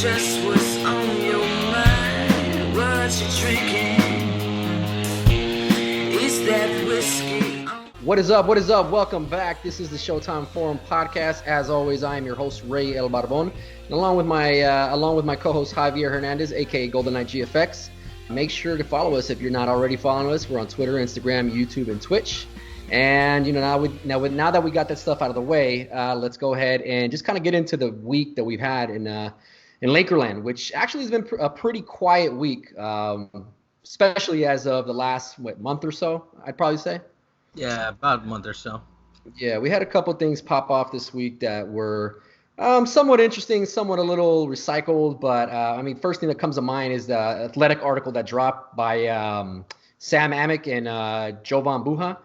Just what's on your mind, what you drinking, is that whiskey on... What is up? What is up? Welcome back. This is the Showtime Forum podcast. As always, I am your host, Rey El Barbon, and along with my co-host, Javier Hernandez, aka Golden Knight GFX. Make sure to follow us if you're not already following us. We're on Twitter, Instagram, YouTube, and Twitch. And now that we got that stuff out of the way, let's go ahead and just kind of get into the week that we've had in Lakerland, which actually has been a pretty quiet week, especially as of the last month or so, I'd probably say. Yeah, about a month or so. Yeah, we had a couple things pop off this week that were somewhat interesting, somewhat a little recycled. But, first thing that comes to mind is the Athletic article that dropped by Sam Amick and Jovan Buha.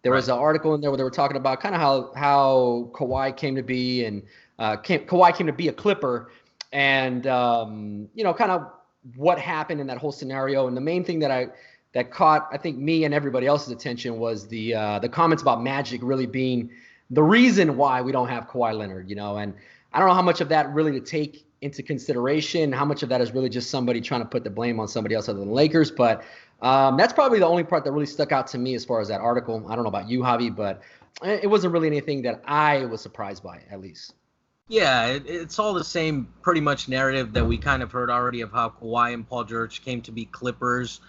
There was an article in there where they were talking about kind of how Kawhi came to be and Kawhi came to be a Clipper and, kind of what happened in that whole scenario. And the main thing that caught, I think, me and everybody else's attention was the comments about Magic really being the reason why we don't have Kawhi Leonard, and I don't know how much of that really to take into consideration, how much of that is really just somebody trying to put the blame on somebody else other than the Lakers. But that's probably the only part that really stuck out to me as far as that article. I don't know about you, Javi, but it wasn't really anything that I was surprised by, at least. Yeah, it's all the same pretty much narrative that we kind of heard already of how Kawhi and Paul George came to be Clippers.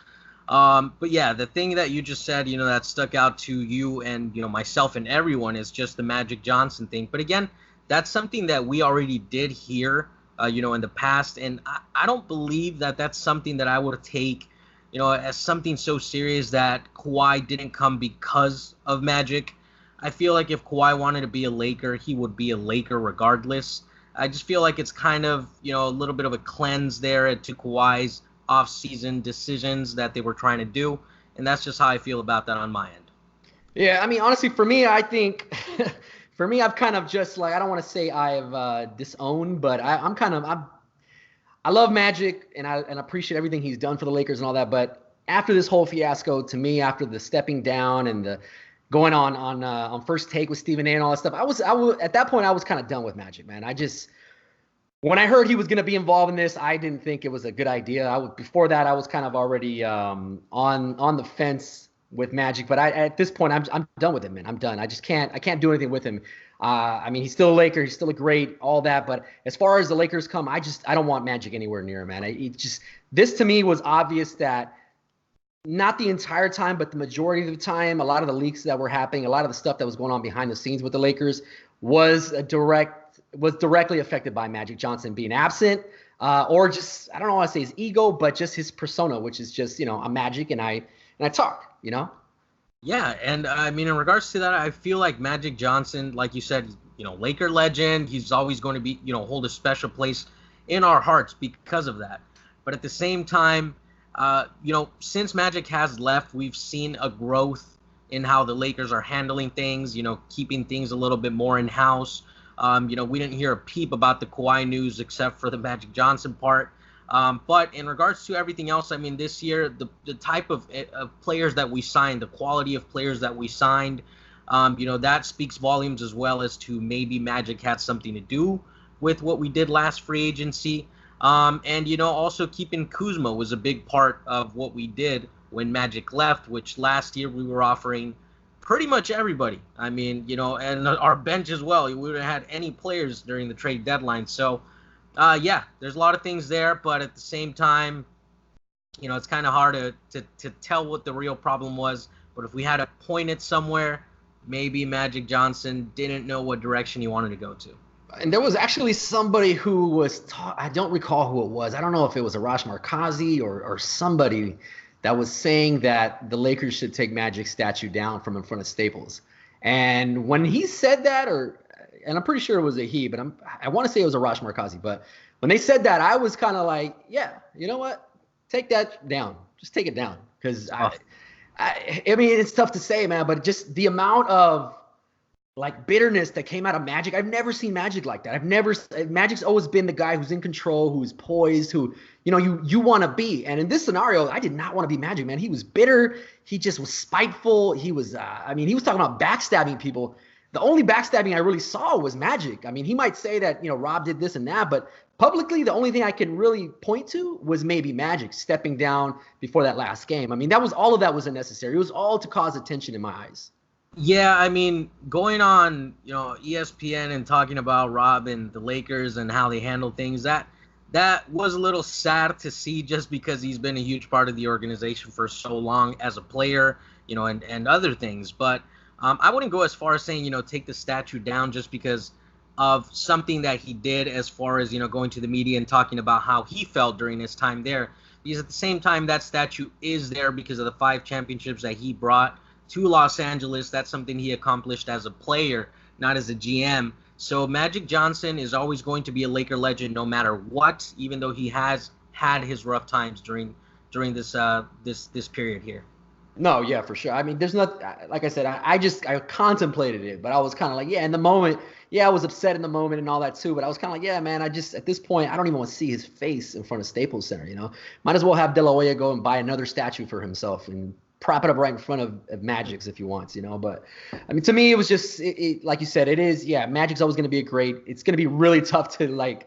But yeah, the thing that you just said, that stuck out to you and, myself and everyone is just the Magic Johnson thing. But again, that's something that we already did hear, in the past. And I don't believe that that's something that I would take, as something so serious that Kawhi didn't come because of Magic. I feel like if Kawhi wanted to be a Laker, he would be a Laker regardless. I just feel like it's kind of, a little bit of a cleanse there to Kawhi's off-season decisions that they were trying to do. And that's just how I feel about that on my end. Yeah, honestly, for me, I think – I've kind of just I don't want to say I've disowned, but I love Magic and I appreciate everything he's done for the Lakers and all that. But after this whole fiasco, to me, after the stepping down and the going on First Take with Stephen A. and all that stuff, I was at that point I was kind of done with Magic, man. When I heard he was going to be involved in this, I didn't think it was a good idea. Before that, I was kind of already on the fence with Magic, but at this point, I'm done with him, man. I'm done. I can't do anything with him. He's still a Laker. He's still a great, all that. But as far as the Lakers come, I don't want Magic anywhere near him, man. This to me was obvious that not the entire time, but the majority of the time, a lot of the leaks that were happening, a lot of the stuff that was going on behind the scenes with the Lakers was directly affected by Magic Johnson being absent, or just, I don't want to say his ego, but just his persona, which is just, I'm Magic and I talk, Yeah, and in regards to that, I feel like Magic Johnson, like you said, Laker legend, he's always going to be, hold a special place in our hearts because of that. But at the same time, since Magic has left, we've seen a growth in how the Lakers are handling things, keeping things a little bit more in-house. We didn't hear a peep about the Kawhi news except for the Magic Johnson part. But in regards to everything else, this year, the type of players that we signed, the quality of players that we signed, that speaks volumes as well as to maybe Magic had something to do with what we did last free agency. Also keeping Kuzma was a big part of what we did when Magic left, which last year we were offering pretty much everybody. And our bench as well. We wouldn't have had any players during the trade deadline. So, there's a lot of things there, but at the same time, it's kind of hard to tell what the real problem was. But if we had to point it somewhere, maybe Magic Johnson didn't know what direction he wanted to go to. And there was actually somebody who was I don't recall who it was. I don't know if it was Arash Markazi or somebody that was saying that the Lakers should take Magic's statue down from in front of Staples. And when he said that, and I'm pretty sure it was a he, but I want to say it was Arash Markazi. But when they said that, I was kind of like, yeah, you know what? Take that down. Just take it down. Because, it's tough to say, man, but just the amount of, bitterness that came out of Magic. I've never seen Magic like that. Magic's always been the guy who's in control, who's poised, who, you want to be. And in this scenario, I did not want to be Magic, man. He was bitter. He just was spiteful. He was, he was talking about backstabbing people. The only backstabbing I really saw was Magic. He might say that, Rob did this and that, but publicly, the only thing I can really point to was maybe Magic stepping down before that last game. I mean, all of that was unnecessary. It was all to cause attention in my eyes. Yeah, I mean, going on, ESPN and talking about Rob and the Lakers and how they handle things, that was a little sad to see, just because he's been a huge part of the organization for so long as a player, and other things. But I wouldn't go as far as saying, take the statue down just because of something that he did, as far as, going to the media and talking about how he felt during his time there. Because at the same time, that statue is there because of the 5 championships that he brought to Los Angeles. That's something he accomplished as a player, not as a GM. So Magic Johnson is always going to be a Laker legend no matter what, even though he has had his rough times during this period here. No, yeah, for sure. I mean, there's not, like I said, I contemplated it, but I was kind of like, yeah, in the moment, yeah, I was upset in the moment and all that too, but I was kind of like, yeah, man, at this point, I don't even want to see his face in front of Staples Center, Might as well have De La Hoya go and buy another statue for himself and prop it up right in front of Magic's if he wants, But, I mean, to me, it was just, like you said, it is, yeah, Magic's always going to be it's going to be really tough to,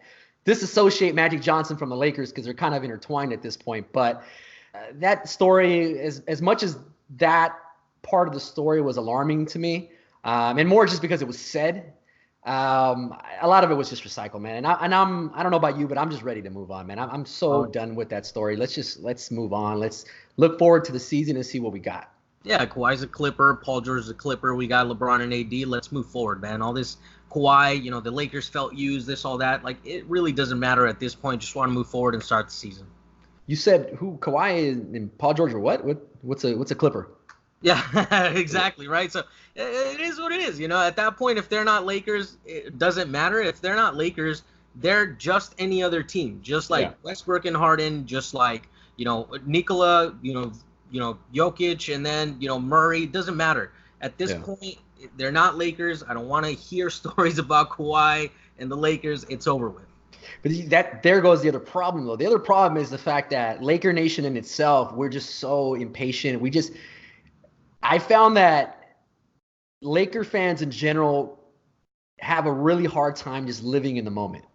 disassociate Magic Johnson from the Lakers because they're kind of intertwined at this point, but that story, as much as that part of the story was alarming to me, and more just because it was said, a lot of it was just recycled, man. I don't know about you, but I'm just ready to move on, man. I'm so done with that story. Let's move on. Let's look forward to the season and see what we got. Yeah, Kawhi's a Clipper. Paul George is a Clipper. We got LeBron and AD. Let's move forward, man. All this Kawhi, the Lakers felt used, this, all that. It really doesn't matter at this point. Just want to move forward and start the season. You said who Kawhi and Paul George are what? What's a Clipper? Yeah, exactly, right? So it is what it is. At that point, if they're not Lakers, it doesn't matter. If they're not Lakers, they're just any other team. Just like Westbrook and Harden, just like, Nikola, Jokic, and then, Murray. It doesn't matter. At this point, they're not Lakers. I don't want to hear stories about Kawhi and the Lakers. It's over with. But there goes the other problem, though. The other problem is the fact that Laker Nation in itself, we're just so impatient. I found that Laker fans in general have a really hard time just living in the moment.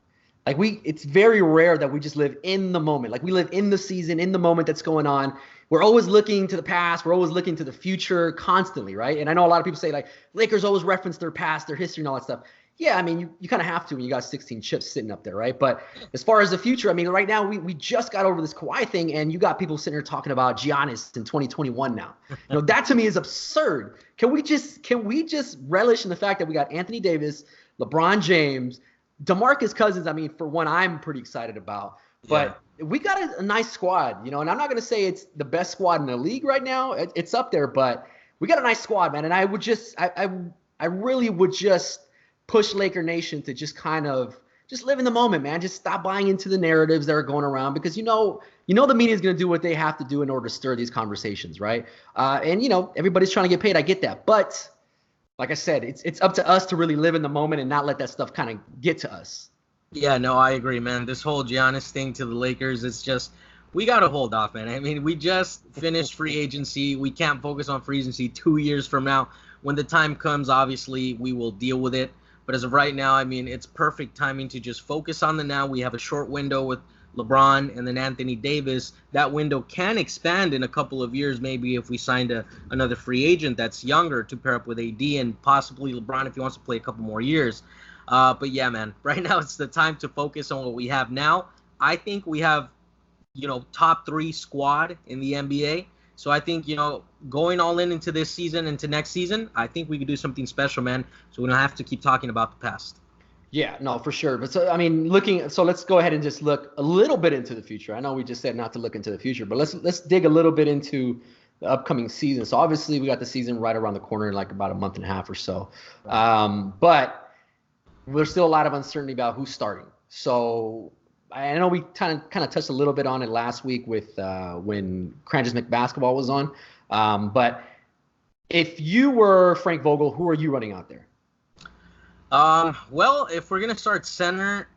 It's very rare that we just live in the moment. We live in the season, in the moment that's going on. We're always looking to the past. We're always looking to the future constantly, right? And I know a lot of people say, Lakers always reference their past, their history, and all that stuff. Yeah, I mean, you kind of have to when you got 16 chips sitting up there, right? But as far as the future, I mean, right now we just got over this Kawhi thing, and you got people sitting here talking about Giannis in 2021 now. That to me is absurd. Can we just relish in the fact that we got Anthony Davis, LeBron James, DeMarcus Cousins? I mean, for one, I'm pretty excited about. But we got a nice squad, and I'm not going to say it's the best squad in the league right now. It's up there, but we got a nice squad, man. And I would I really would just push Laker Nation to just kind of just live in the moment, man. Just stop buying into the narratives that are going around because the media is going to do what they have to do in order to stir these conversations, right? And everybody's trying to get paid. I get that, but like I said, it's up to us to really live in the moment and not let that stuff kind of get to us. Yeah, no, I agree, man. This whole Giannis thing to the Lakers, it's just we got to hold off, man. I mean, we just finished free agency. We can't focus on free agency 2 years from now. When the time comes, obviously, we will deal with it. But as of right now, I mean, it's perfect timing to just focus on the now. We have a short window with LeBron and then Anthony Davis. That window can expand in a couple of years, maybe if we signed another free agent that's younger to pair up with AD and possibly LeBron if he wants to play a couple more years. But yeah, man, right now it's the time to focus on what we have now. I think we have, top 3 squad in the NBA. So I think, going all into this season, into next season, I think we could do something special, man. So we don't have to keep talking about the past. Yeah, no, for sure. But so, I mean, let's go ahead and just look a little bit into the future. I know we just said not to look into the future, but let's dig a little bit into the upcoming season. So obviously we got the season right around the corner in about a month and a half or so. But there's still a lot of uncertainty about who's starting. So I know we kind of touched a little bit on it last week with when Crandus McBasketball was on. But if you were Frank Vogel, who are you running out there? Well, if we're gonna start center,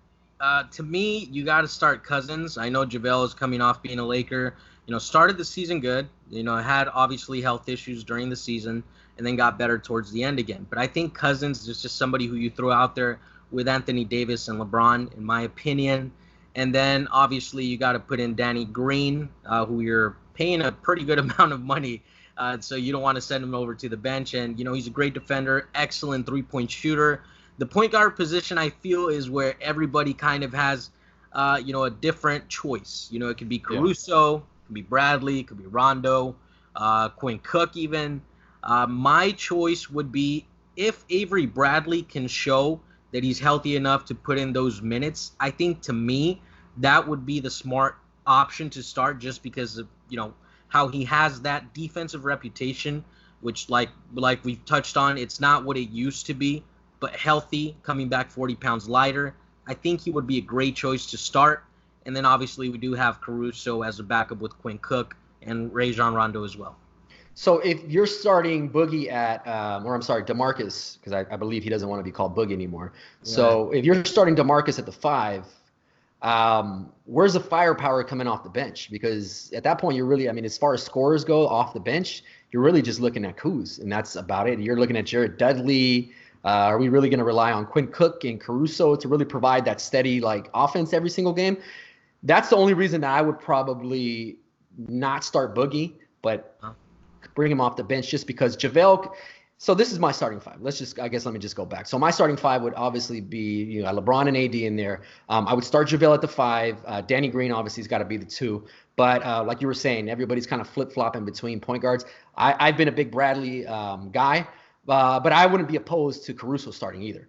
to me, you got to start Cousins. I know JaVale is coming off being a Laker. Started the season good. Had obviously health issues during the season, and then got better towards the end again. But I think Cousins is just somebody who you throw out there with Anthony Davis and LeBron, in my opinion. And then obviously you got to put in Danny Green, who you're paying a pretty good amount of money. So you don't want to send him over to the bench. And, he's a great defender, excellent three-point shooter. The point guard position, I feel, is where everybody kind of has, a different choice. It could be Caruso, it could be Bradley, it could be Rondo, Quinn Cook even. My choice would be if Avery Bradley can show that he's healthy enough to put in those minutes, I think to me that would be the smart option to start, just because of, how he has that defensive reputation, which like we've touched on, it's not what it used to be, but healthy, coming back 40 pounds lighter. I think he would be a great choice to start. And then obviously we do have Caruso as a backup with Quinn Cook and Rajon Rondo as well. So if you're starting Boogie at, DeMarcus, because I believe he doesn't want to be called Boogie anymore. Yeah. So if you're starting DeMarcus at the 5, where's the firepower coming off the bench? Because at that point, you're really, as far as scorers go off the bench, you're really just looking at Kuz, and that's about it. You're looking at Jared Dudley. Are we really going to rely on Quinn Cook and Caruso to really provide that steady offense every single game? That's the only reason that I would probably not start Boogie, but bring him off the bench, just because JaVale. So this is my starting 5. Let me just go back. So my starting 5 would obviously be, LeBron and AD in there. I would start JaVale at the 5. Danny Green obviously has got to be the 2. But like you were saying, everybody's kind of flip-flopping between point guards. I've been a big Bradley guy, but I wouldn't be opposed to Caruso starting either.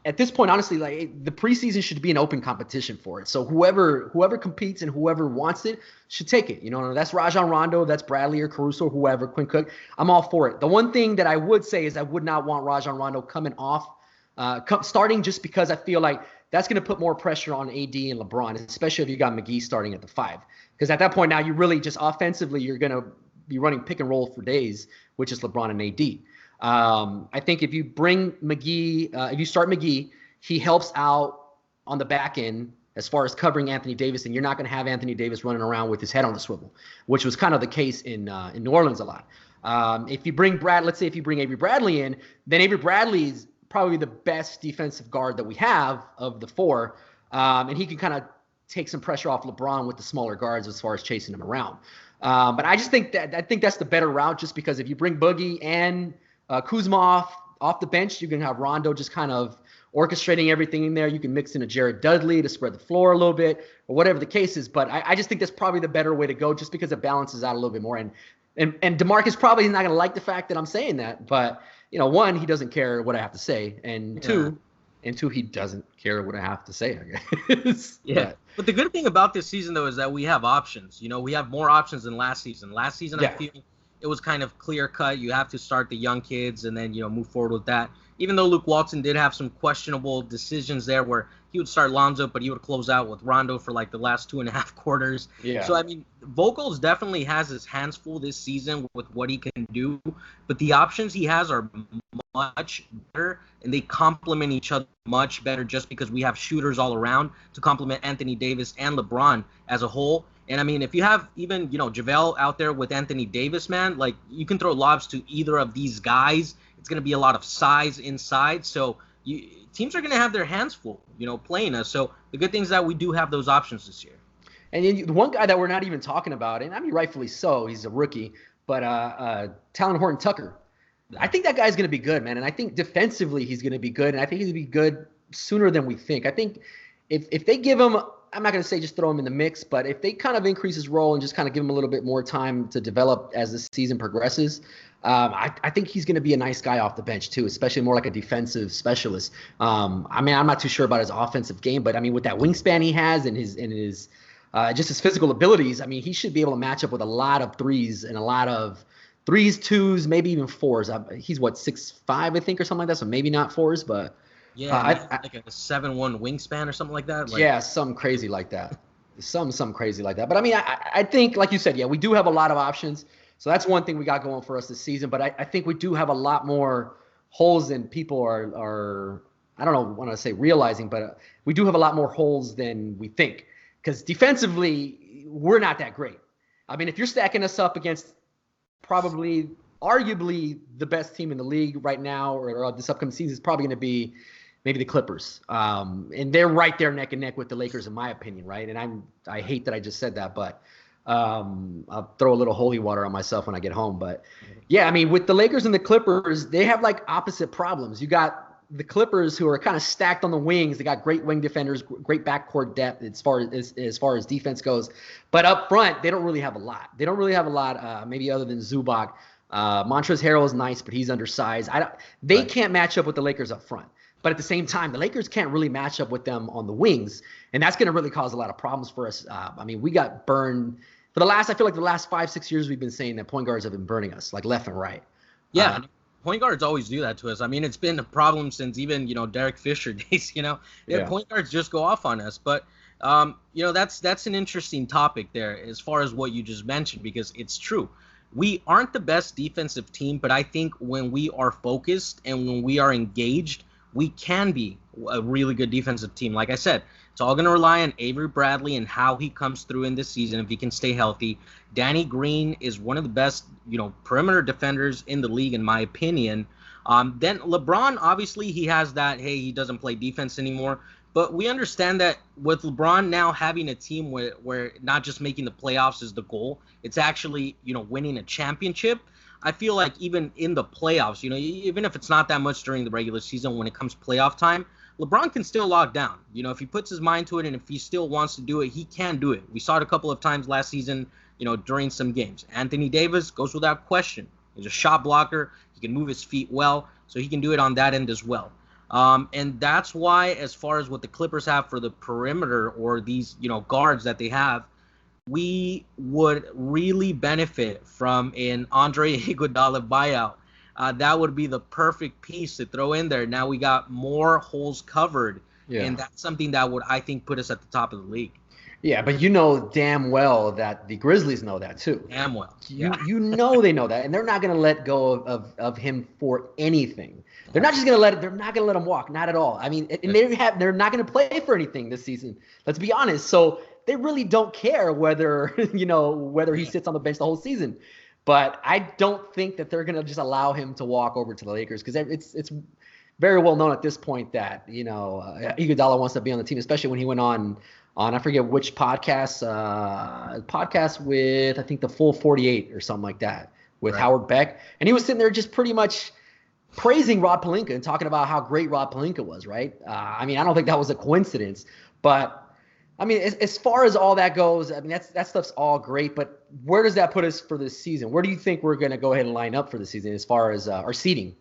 At this point, honestly, the preseason should be an open competition for it. So whoever competes and whoever wants it should take it. That's Rajon Rondo, that's Bradley or Caruso, whoever, Quinn Cook. I'm all for it. The one thing that I would say is I would not want Rajon Rondo coming off, starting, just because I feel like that's going to put more pressure on AD and LeBron, especially if you got McGee starting at the 5. Because at that point now, you really just offensively, you're going to be running pick and roll for days, which is LeBron and AD. I think if you bring McGee, if you start McGee, he helps out on the back end as far as covering Anthony Davis, and you're not going to have Anthony Davis running around with his head on the swivel, which was kind of the case in New Orleans a lot. If you bring let's say if you bring Avery Bradley in, then Avery Bradley is probably the best defensive guard that we have of the 4, and he can kind of take some pressure off LeBron with the smaller guards as far as chasing him around. But I just think that's the better route, just because if you bring Boogie and Kuzma off the bench, you can have Rondo just kind of orchestrating everything in there. You can mix in a Jared Dudley to spread the floor a little bit, or whatever the case is. But I just think that's probably the better way to go, just because it balances out a little bit more. And DeMarcus probably is not going to like the fact that I'm saying that. But, one, he doesn't care what I have to say. And two, he doesn't care what I have to say, I guess. Yeah. But the good thing about this season, though, is that we have options. We have more options than last season. Last season, I feel it was kind of clear cut. You have to start the young kids and then, move forward with that. Even though Luke Walton did have some questionable decisions there where he would start Lonzo, but he would close out with Rondo for the last 2.5 quarters. Yeah. So, Vocals definitely has his hands full this season with what he can do, but the options he has are much better, and they complement each other much better, just because we have shooters all around to complement Anthony Davis and LeBron as a whole. And if you have even, JaVale out there with Anthony Davis, man, you can throw lobs to either of these guys. It's going to be a lot of size inside. So teams are going to have their hands full, playing us. So the good thing is that we do have those options this year. And then the one guy that we're not even talking about, and rightfully so, he's a rookie, but Talon Horton-Tucker. I think that guy's going to be good, man. And I think defensively he's going to be good. And I think he's going to be good sooner than we think. I think if they give him, I'm not going to say just throw him in the mix, but if they kind of increase his role and just kind of give him a little bit more time to develop as the season progresses, I think he's going to be a nice guy off the bench too, especially more like a defensive specialist. I'm not too sure about his offensive game, but with that wingspan he has and his just his physical abilities, he should be able to match up with a lot of threes and a lot of 3s, 2s, maybe even 4s. He's 6'5", I think, or something like that, so maybe not 4s, but yeah, like a 7'1" wingspan or something like that. Something crazy like that. Something crazy like that. But I think, like you said, we do have a lot of options. So that's one thing we got going for us this season. But I think we do have a lot more holes than people are I don't want to say realizing, but we do have a lot more holes than we think. Because defensively, we're not that great. If you're stacking us up against arguably the best team in the league right now, or this upcoming season, is probably going to be maybe the Clippers. And they're right there neck and neck with the Lakers, in my opinion, right? And I hate that I just said that, but I'll throw a little holy water on myself when I get home. But yeah, I mean, with the Lakers and the Clippers, they have like opposite problems. You got the Clippers, who are kind of stacked on the wings. They got great wing defenders, great backcourt depth as far as defense goes. But up front, they don't really have a lot. They don't really have a lot, maybe other than Zubac. Montrezl Harrell is nice, but he's undersized. They can't match up with the Lakers up front. But at the same time, the Lakers can't really match up with them on the wings, and that's going to really cause a lot of problems for us. I mean, we got burned for I feel like the last 5-6 years we've been saying that point guards have been burning us, like left and right. Yeah. Point guards always do that to us. I mean, it's been a problem since even, Derek Fisher days, Point guards just go off on us. But, that's an interesting topic there as far as what you just mentioned, because it's true. We aren't the best defensive team, but I think when we are focused and when we are engaged, we can be a really good defensive team. Like I said, it's all going to rely on Avery Bradley and how he comes through in this season if he can stay healthy. Danny Green is one of the best, perimeter defenders in the league, in my opinion. Then LeBron, obviously, he has that, hey, he doesn't play defense anymore. But we understand that with LeBron now having a team where not just making the playoffs is the goal, it's actually, winning a championship. I feel like even in the playoffs, even if it's not that much during the regular season, when it comes playoff time, LeBron can still lock down. If he puts his mind to it and if he still wants to do it, he can do it. We saw it a couple of times last season, during some games. Anthony Davis goes without question. He's a shot blocker. He can move his feet well, so he can do it on that end as well. And that's why, as far as what the Clippers have for the perimeter or these, guards that they have, we would really benefit from an Andre Iguodala buyout. That would be the perfect piece to throw in there. Now we got more holes covered, and that's something that would, I think, put us at the top of the league. Yeah, but you know damn well that the Grizzlies know that too. Damn well. You know they know that, and they're not going to let go of him for anything. They're not just going to let him walk, not at all. I mean, and they're not going to play for anything this season. Let's be honest. So they really don't care whether he sits on the bench the whole season. But I don't think that they're going to just allow him to walk over to the Lakers, because it's very well known at this point that Iguodala wants to be on the team, especially when he went on I forget which podcast with, I think, the Full 48 or something like that with Howard Beck, and he was sitting there just pretty much praising Rob Pelinka and talking about how great Rob Pelinka was, right? I mean, I don't think that was a coincidence, but I mean, as far as all that goes, I mean, that stuff's all great, but where does that put us for this season? Where do you think we're going to go ahead and line up for the season as far as our seeding?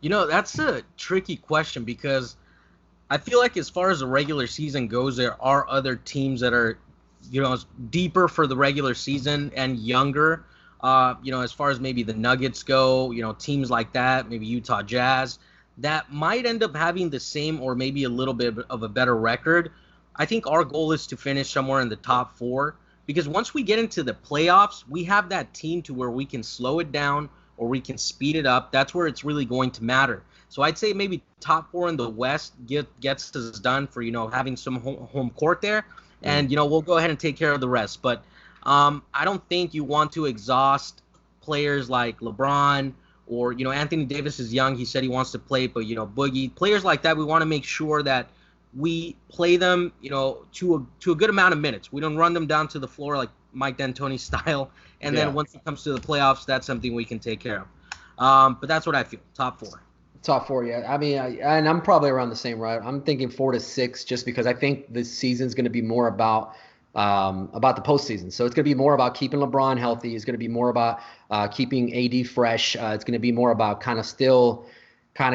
That's a tricky question, because I feel like as far as the regular season goes, there are other teams that are, deeper for the regular season and younger. As far as maybe the Nuggets go, teams like that, maybe Utah Jazz, that might end up having the same or maybe a little bit of a better record. I think our goal is to finish somewhere in the top 4, because once we get into the playoffs, we have that team to where we can slow it down or we can speed it up. That's where it's really going to matter. So I'd say maybe top 4 in the West gets us done for, having some home court there. And, we'll go ahead and take care of the rest. But I don't think you want to exhaust players like LeBron or, Anthony Davis is young. He said he wants to play, but, Boogie. Players like that, we want to make sure that we play them, to a good amount of minutes. We don't run them down to the floor like Mike D'Antoni style. And then once it comes to the playoffs, that's something we can take care of. But that's what I feel. Top 4. Top 4, yeah. I mean, and I'm probably around the same route. I'm thinking 4 to 6, just because I think this season's going to be more about the postseason. So it's going to be more about keeping LeBron healthy. It's going to be more about keeping AD fresh. It's going to be more about kind of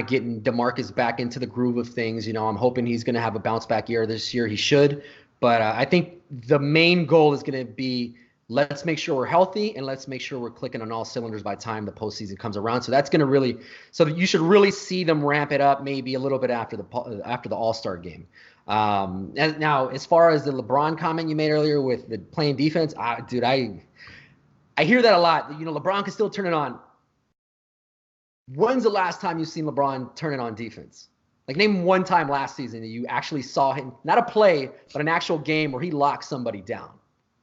getting DeMarcus back into the groove of things. I'm hoping he's going to have a bounce back year this year. He should. But I think the main goal is going to be, let's make sure we're healthy and let's make sure we're clicking on all cylinders by the time the postseason comes around. So that's going to really, so you should really see them ramp it up maybe a little bit after the All-Star game. And now, as far as the LeBron comment you made earlier with the playing defense, I hear that a lot. LeBron can still turn it on. When's the last time you've seen LeBron turn it on defense? Like, name one time last season that you actually saw him, not a play, but an actual game where he locked somebody down.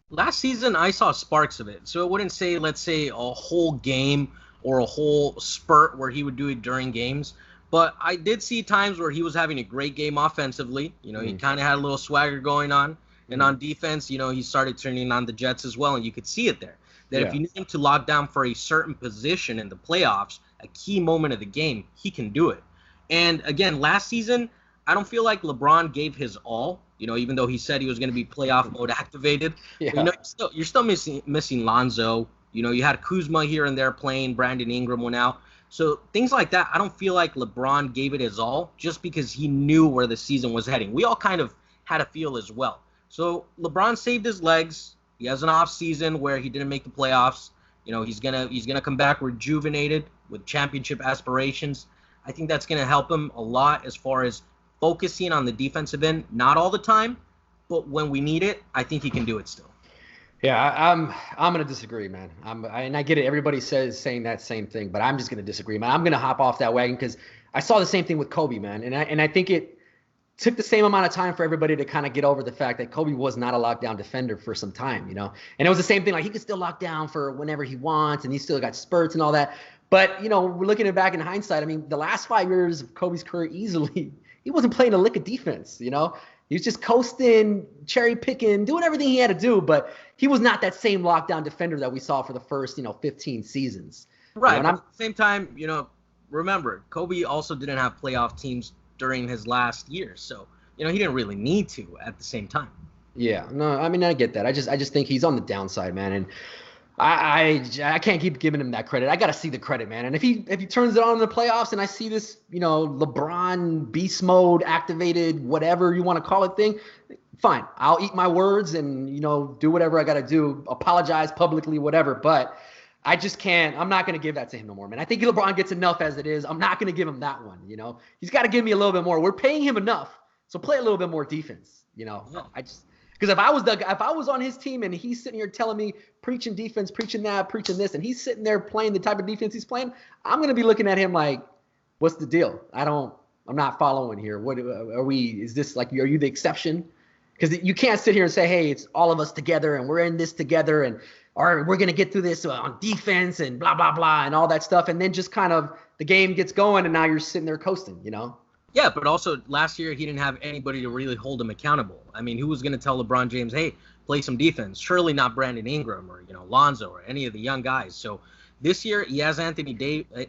Last season, I saw sparks of it. So it wouldn't say, let's say, a whole game or a whole spurt where he would do it during games. But I did see times where he was having a great game offensively. You know, he kind of had a little swagger going on. And on defense, you know, he started turning on the Jets as well. And you could see it there. That if you need him to lock down for a certain position in the playoffs, a key moment of the game, he can do it. And again, last season, I don't feel like LeBron gave his all. You know, even though he said he was going to be playoff mode activated. Yeah. But, you know, you're still missing Lonzo. You know, you had Kuzma here and there playing. Brandon Ingram went out. So things like that, I don't feel like LeBron gave it his all just because he knew where the season was heading. We all kind of had a feel as well. So LeBron saved his legs. He has an off season where he didn't make the playoffs. You know, he's gonna come back rejuvenated with championship aspirations. I think that's gonna help him a lot as far as focusing on the defensive end. Not all the time, but when we need it, I think he can do it still. Yeah, I'm gonna disagree, man. And I get it. Everybody saying that same thing, but I'm just gonna disagree, man. I'm gonna hop off that wagon because I saw the same thing with Kobe, man. And I think it took the same amount of time for everybody to kind of get over the fact that Kobe was not a lockdown defender for some time, you know. And it was the same thing, like he could still lock down for whenever he wants, and he still got spurts and all that. But you know, we're looking at back in hindsight. I mean, the last 5 years of Kobe's career, easily, he wasn't playing a lick of defense, you know. He was just coasting, cherry picking, doing everything he had to do, but he was not that same lockdown defender that we saw for the first, 15 seasons. Right. You know, but at the same time, you know, remember, Kobe also didn't have playoff teams during his last year, so you know he didn't really need to at the same time. Yeah. No, I mean I get that. I just think he's on the downside, man, and I can't keep giving him that credit. I got to see the credit, man. And if he turns it on in the playoffs and I see this, LeBron beast mode activated, whatever you want to call it thing, fine. I'll eat my words and, do whatever I got to do, apologize publicly, whatever. But I just can't. I'm not going to give that to him no more, man. I think LeBron gets enough as it is. I'm not going to give him that one, He's got to give me a little bit more. We're paying him enough. So play a little bit more defense, Yeah. Because if I was on his team and he's sitting here telling me preaching defense, preaching that, preaching this, and he's sitting there playing the type of defense he's playing, I'm gonna be looking at him like, what's the deal? I'm not following here. What are we? Is this like, are you the exception? Because you can't sit here and say, hey, it's all of us together and we're in this together and or we're gonna get through this on defense and blah blah blah and all that stuff, and then just kind of the game gets going and now you're sitting there coasting, Yeah, but also last year he didn't have anybody to really hold him accountable. I mean, who was going to tell LeBron James, hey, play some defense? Surely not Brandon Ingram or, Lonzo or any of the young guys. So this year he has Anthony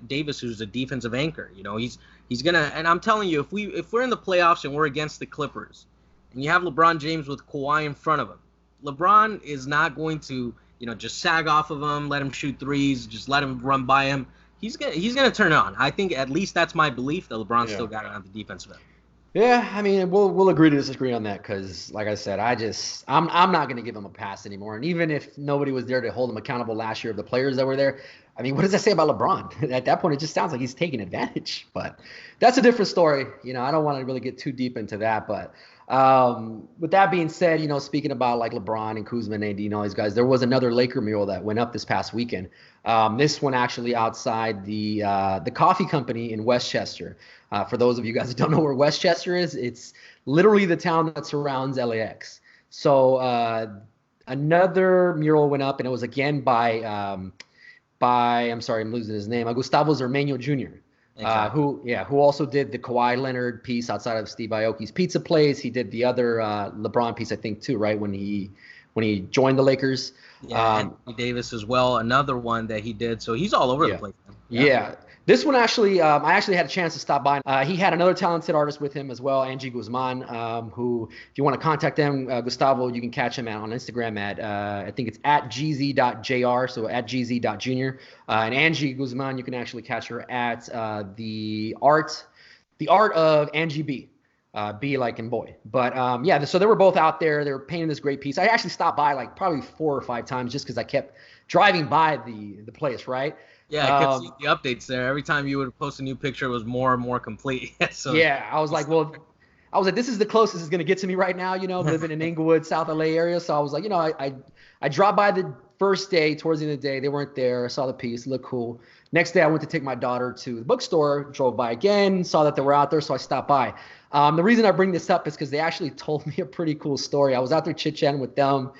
Davis, who's a defensive anchor. He's going to – and I'm telling you, if we're in the playoffs and we're against the Clippers and you have LeBron James with Kawhi in front of him, LeBron is not going to, just sag off of him, let him shoot threes, just let him run by him. He's gonna turn it on. I think at least that's my belief that LeBron's still got it on the defensive end. Yeah, I mean, we'll agree to disagree on that because, like I said, I'm not gonna give him a pass anymore. And even if nobody was there to hold him accountable last year of the players that were there, I mean, what does that say about LeBron? At that point, it just sounds like he's taking advantage. But that's a different story. I don't want to really get too deep into that. But with that being said, speaking about like LeBron and Kuzma and AD and all these guys, there was another Laker mural that went up this past weekend. This one actually outside the coffee company in Westchester. For those of you guys that don't know where Westchester is, it's literally the town that surrounds LAX. So another mural went up, and it was again by I'm sorry, I'm losing his name, Gustavo Zermeño Jr. Exactly. Who also did the Kawhi Leonard piece outside of Steve Aoki's pizza place. He did the other LeBron piece, I think, too, right, when he joined the Lakers. Yeah, Anthony Davis as well, another one that he did. So he's all over the place. Man. Yeah. This one actually, I actually had a chance to stop by. He had another talented artist with him as well, Angie Guzman, who, if you want to contact them, Gustavo, you can catch him on Instagram at, I think it's at gz.jr, so at gz.junior. And Angie Guzman, you can actually catch her at the art of Angie B. B like in boy. But so they were both out there. They were painting this great piece. I actually stopped by like probably 4 or 5 times just because I kept driving by the place, right? Yeah, I kept seeing the updates there. Every time you would post a new picture, it was more and more complete. Yeah, I was like, this is the closest it's going to get to me right now, living in Inglewood, South LA area. So I was like, I dropped by the first day, towards the end of the day. They weren't there. I saw the piece. It looked cool. Next day, I went to take my daughter to the bookstore, drove by again, saw that they were out there, so I stopped by. The reason I bring this up is because they actually told me a pretty cool story. I was out there chit-chatting with them,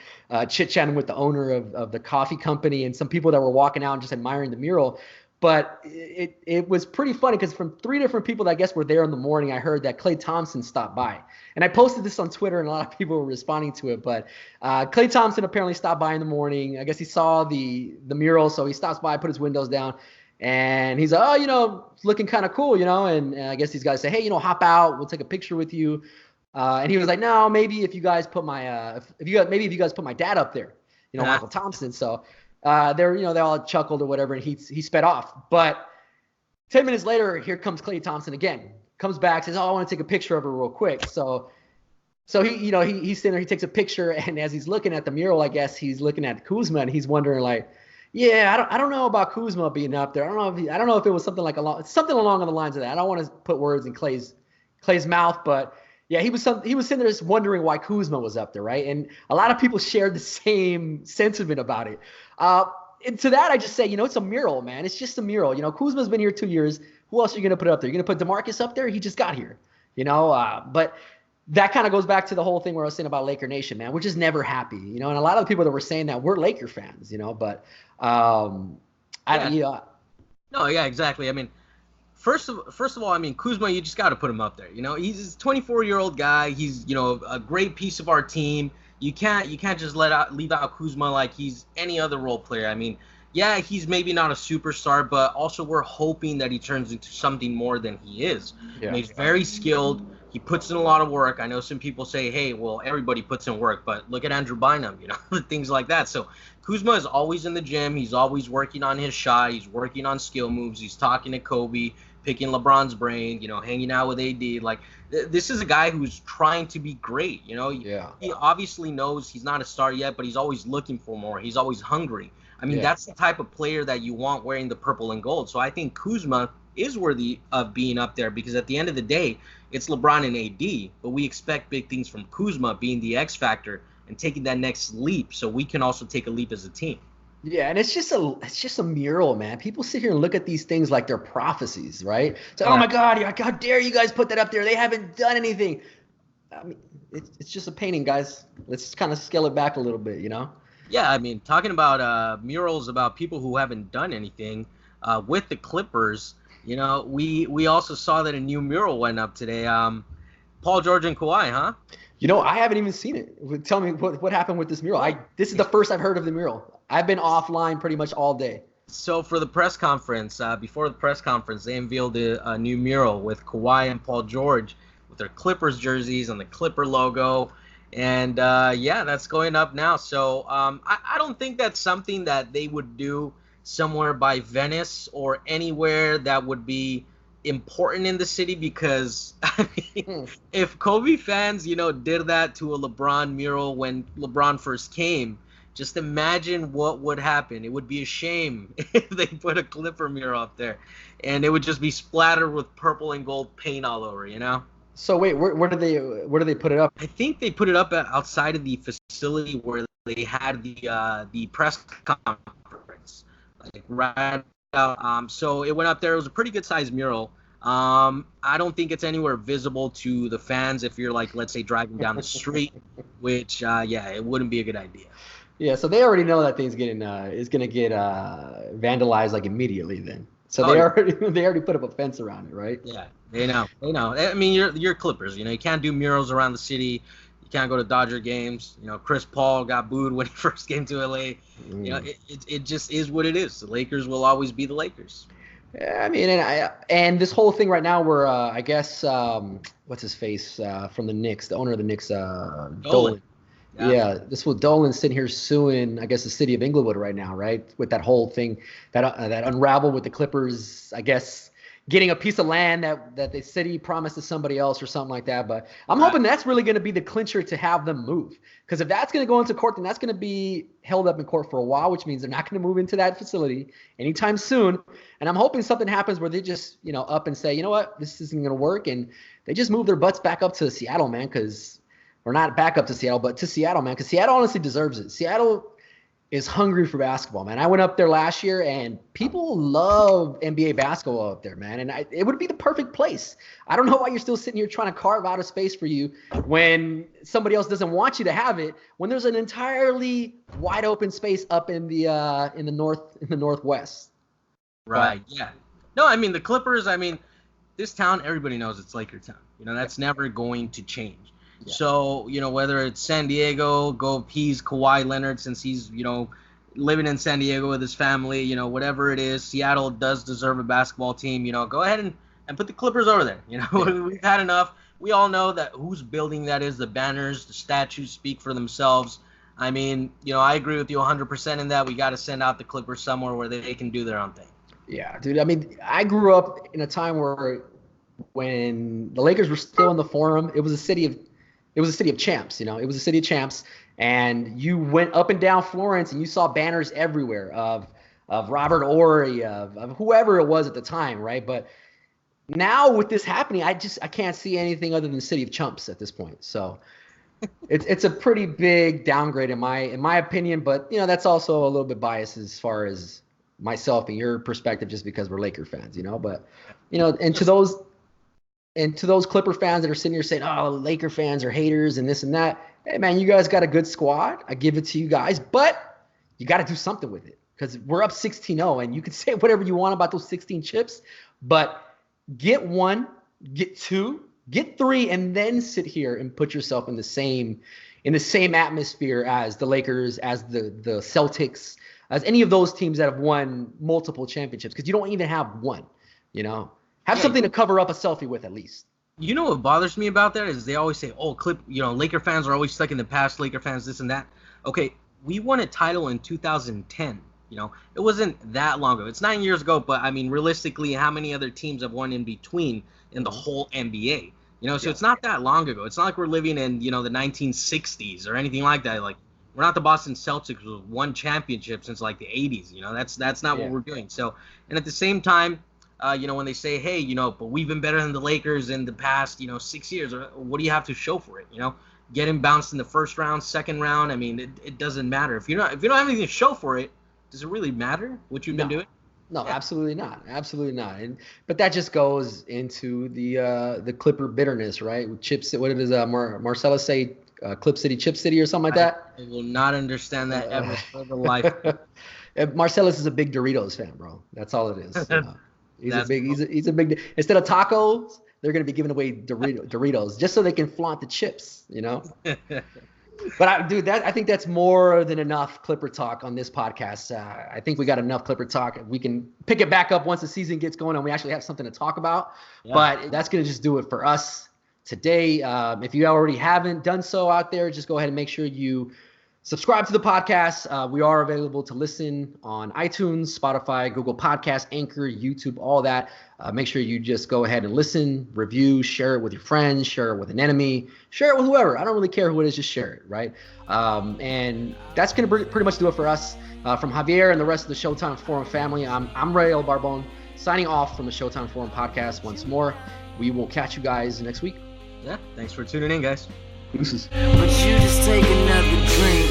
chit-chatting with the owner of the coffee company and some people that were walking out and just admiring the mural. But it was pretty funny because from 3 different people that I guess were there in the morning, I heard that Klay Thompson stopped by. And I posted this on Twitter, and a lot of people were responding to it. But Klay Thompson apparently stopped by in the morning. I guess he saw the mural, so he stops by, put his windows down. And he's like, oh, it's looking kind of cool, And I guess these guys say, hey, hop out. We'll take a picture with you. And he was like, no, maybe if you guys put my if you guys put my dad up there, Michael Thompson. So they all chuckled or whatever, and he sped off. But 10 minutes later, here comes Klay Thompson again. Comes back, says, oh, I want to take a picture of her real quick. So he's sitting there, he takes a picture, and as he's looking at the mural, I guess he's looking at Kuzma, and he's wondering like, yeah, I don't know about Kuzma being up there. I don't know if it was something along the lines of that. I don't want to put words in Klay's mouth, but yeah, he was sitting there just wondering why Kuzma was up there, right? And a lot of people shared the same sentiment about it. And to that, I just say, it's a mural, man. It's just a mural. Kuzma's been here 2 years. Who else are you going to put up there? You're going to put DeMarcus up there? He just got here, But that kind of goes back to the whole thing where I was saying about Laker Nation, man. We're just never happy, And a lot of the people that were saying that we're Laker fans, But No, yeah, exactly. I mean, first of all, I mean, Kuzma, you just got to put him up there. He's a 24-year-old guy. He's a great piece of our team. You can't just leave out Kuzma like he's any other role player. I mean, yeah, he's maybe not a superstar, but also we're hoping that he turns into something more than he is. Yeah. He's very skilled. He puts in a lot of work. I know some people say, hey, well, everybody puts in work, but look at Andrew Bynum, things like that. So Kuzma is always in the gym. He's always working on his shot. He's working on skill moves. He's talking to Kobe, picking LeBron's brain, hanging out with AD. Like, this is a guy who's trying to be great, He obviously knows he's not a star yet, but he's always looking for more. He's always hungry. I mean, that's the type of player that you want wearing the purple and gold. So I think Kuzma is worthy of being up there because at the end of the day, it's LeBron and AD, but we expect big things from Kuzma being the X factor and taking that next leap so we can also take a leap as a team. Yeah, and it's just a mural, man. People sit here and look at these things like they're prophecies, right? So, oh my God, how dare you guys put that up there? They haven't done anything. I mean, it's just a painting, guys. Let's kind of scale it back a little bit, Yeah, I mean, talking about murals about people who haven't done anything with the Clippers, we also saw that a new mural went up today. Paul George and Kawhi, huh? I haven't even seen it. Tell me what happened with this mural. This is the first I've heard of the mural. I've been offline pretty much all day. So for the press conference, before the press conference, they unveiled a new mural with Kawhi and Paul George with their Clippers jerseys and the Clipper logo. And, that's going up now. So I don't think that's something that they would do somewhere by Venice or anywhere that would be important in the city because, I mean, if Kobe fans, did that to a LeBron mural when LeBron first came, just imagine what would happen. It would be a shame if they put a Clipper mural up there. And it would just be splattered with purple and gold paint all over, So wait, where do they put it up? I think they put it up outside of the facility where they had the press conference, like right out. So it went up there. It was a pretty good sized mural. I don't think it's anywhere visible to the fans if you're like, let's say, driving down the street, which it wouldn't be a good idea. Yeah, so they already know that thing's is gonna get vandalized like immediately then. So they already put up a fence around it, right? Yeah, they know. I mean, you're Clippers. You can't do murals around the city. You can't go to Dodger games. Chris Paul got booed when he first came to LA. It just is what it is. The Lakers will always be the Lakers. Yeah, I mean, and this whole thing right now where I guess what's his face from the Knicks, the owner of the Knicks, Dolan. Yeah, this was Dolan sitting here suing, I guess, the city of Inglewood right now, right? With that whole thing that unraveled with the Clippers, I guess, getting a piece of land that the city promised to somebody else or something like that. But I'm hoping that's really going to be the clincher to have them move. Because if that's going to go into court, then that's going to be held up in court for a while, which means they're not going to move into that facility anytime soon. And I'm hoping something happens where they just, up and say, you know what, this isn't going to work. And they just move their butts back up to Seattle, man, because – or not back up to Seattle, but to Seattle, man, because Seattle honestly deserves it. Seattle is hungry for basketball, man. I went up there last year, and people love NBA basketball up there, man. And it would be the perfect place. I don't know why you're still sitting here trying to carve out a space for you when somebody else doesn't want you to have it, when there's an entirely wide open space up in the northwest. Right. Yeah. No, I mean the Clippers. I mean, this town, everybody knows it's Laker town. That's never going to change. Yeah. So whether it's San Diego, go appease Kawhi Leonard since he's living in San Diego with his family. Whatever it is, Seattle does deserve a basketball team. Go ahead and put the Clippers over there. We've had enough. We all know that whose building that is. The banners, the statues speak for themselves. I mean, I agree with you 100% in that. We got to send out the Clippers somewhere where they can do their own thing. Yeah, dude. I mean, I grew up in a time when the Lakers were still in the Forum. It was a city of champs. It was a city of champs, and you went up and down Florence, and you saw banners everywhere of Robert Horry, of whoever it was at the time, right? But now with this happening, I can't see anything other than the city of chumps at this point. So. It's a pretty big downgrade in my opinion, but that's also a little bit biased as far as myself and your perspective, just because we're Laker fans, But and to those Clipper fans that are sitting here saying, "Oh, Laker fans are haters and this and that," hey man, you guys got a good squad. I give it to you guys, but you got to do something with it because we're up 16-0, and you can say whatever you want about those 16 chips, but get 1, get 2. Get 3 and then sit here and put yourself in the same atmosphere as the Lakers, as the Celtics, as any of those teams that have won multiple championships, because you don't even have one. Have something to cover up a selfie with at least. What bothers me about that is they always say, "Oh, Laker fans are always stuck in the past. Laker fans this and that." Okay, we won a title in 2010. It wasn't that long ago. It's 9 years ago, but I mean, realistically, how many other teams have won in between in the whole NBA? So It's not that long ago. It's not like we're living in, the 1960s or anything like that. Like, we're not the Boston Celtics with one championship since like the 80s. That's not what we're doing. So, and at the same time, when they say, hey, but we've been better than the Lakers in the past, 6 years, what do you have to show for it? Getting bounced in the first round, second round. I mean, it doesn't matter. If you don't have anything to show for it, does it really matter what you've been doing? No, absolutely not. Absolutely not. But that just goes into the Clipper bitterness, right? Chips. What does Marcellus say? Clip City, Chip City, or something like that. I will not understand that ever for the life. Marcellus is a big Doritos fan, bro. That's all it is. He's a big. Instead of tacos, they're going to be giving away Doritos just so they can flaunt the chips. But I think that's more than enough Clipper talk on this podcast. I think we got enough Clipper talk. We can pick it back up once the season gets going and we actually have something to talk about. Yeah. But that's going to just do it for us today. If you already haven't done so out there, just go ahead and make sure you subscribe to the podcast. We are available to listen on iTunes, Spotify, Google Podcasts, Anchor, YouTube, all that. Make sure you just go ahead and listen, review, share it with your friends, share it with an enemy, share it with whoever. I don't really care who it is, just share it, right? And that's going to pretty much do it for us. From Javier and the rest of the Showtime Forum family, I'm Ray Barbone, signing off from the Showtime Forum podcast once more. We will catch you guys next week. Yeah, thanks for tuning in, guys. Deuces. But you just take another drink.